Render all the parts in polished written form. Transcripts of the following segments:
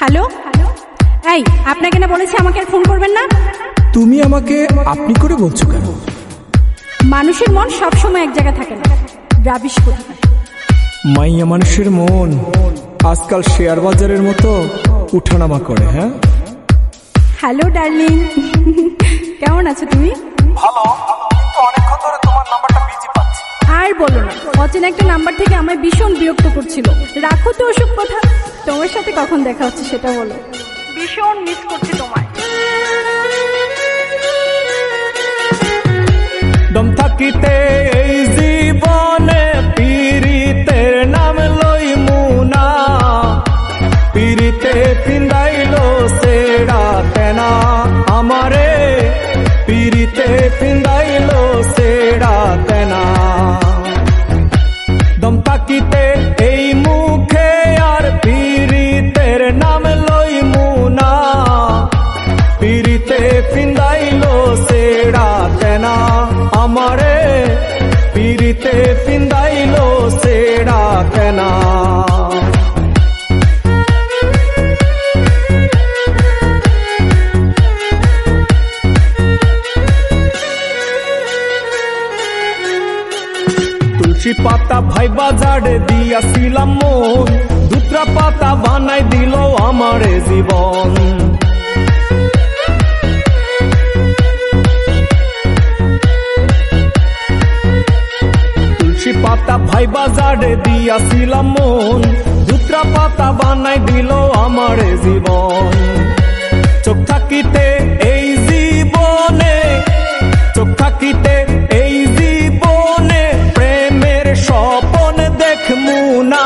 Hello, এই আপনাকে না বলেছি আমাকে আর ফোন করবেন না। তুমি আমাকে আপনি করে বলছো কেন? মানুষের মন সবসময় এক জায়গায় থাকে না, রাবিশ করে। মাইয়া মানুষের মন আজকাল শেয়ার বাজারের মতো উঠানামা করে। হ্যাঁ, হ্যালো ডার্লিং, কেমন আছো তুমি? ভালো, কিন্তু অনেকক্ষণ ধরে তোমার নাম্বারটা বিজি পাচ্ছি। আর বলো না, অচেনা একটা নাম্বার থেকে আমায় ভীষণ বিরক্ত করছিল। রাখো তো ওসব কথা, তোমার সাথে কখন দেখা হচ্ছে সেটা বলো। ভীষণ মিস করছি তোমায়। দম থাকিতে এই জীবনে পীড়িতের নাম লইমু না, পীড়িতে পিন্দাইলো সেরা তেনা আমারে, পীড়িতে পিন্দাইলো সেরা তেনা। দম থাকিতে এই মুখে আর পীড়িতের নাম লইমু না, পীড়িতে পিন্দাইলো সেরা তেনা আমারে, পীড়িতে পিন্দাইলো সেরা তেনা। তুলসী পাতা ভাই বাজারে দিয়াছিলাম মন, দুত্রা পাতা বানাই দিল আমারে জীবন। তুলসী পাতা ভাই বাজারে দিয়াছিলাম মন, দুত্রা পাতা বানাই দিল আমারে জীবন। চোখ থাকিতে এই জীবনে, চোখ থাকিতে এই জীবনে প্রেমের স্বপন দেখমু না,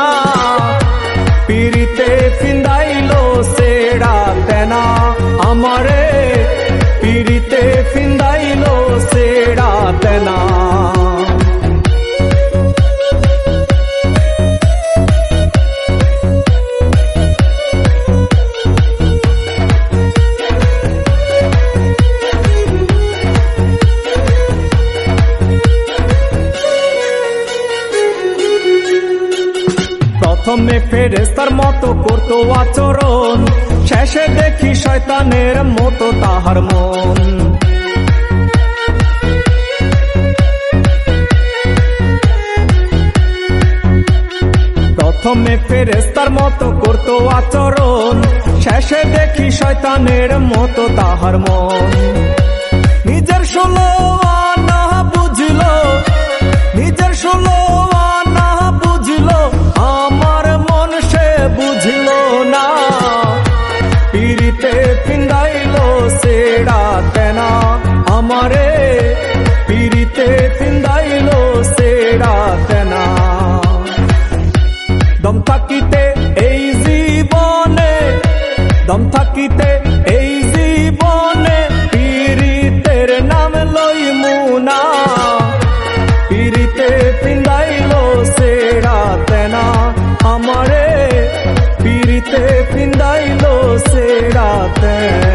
পীড়িতে পিন্দাইলো সেরা তেনা আমারে, পীড়িতে পিন্দাইলো সেরা তেনা। প্রথমে ফেরেশতার মতো করতো আচরণ, শেষে দেখি শয়তানের মতো তাহার মন। প্রথমে ফেরেশতার মতো করতো আচরণ, শেষে দেখি শয়তানের মতো তাহার মন। নিজের ষোলো আনা বুঝলো, নিজের ষোলো আনা বুঝলো, আমার মন সে বুঝলো না, পীড়িতে পিন্দাইলো সেরা তেনা আমারে, পীড়িতে পিন্দাইলো সেরা তেনা। দম থাকিতে এই জীবনে, দম থাকিতে এই জীবনে পীড়িতের নাম লইমু না, পীড়িতে পিন্দাইলো সেরা তেনা আমারে, পীড়িতে পিন্দাইলো সেরা তেনা।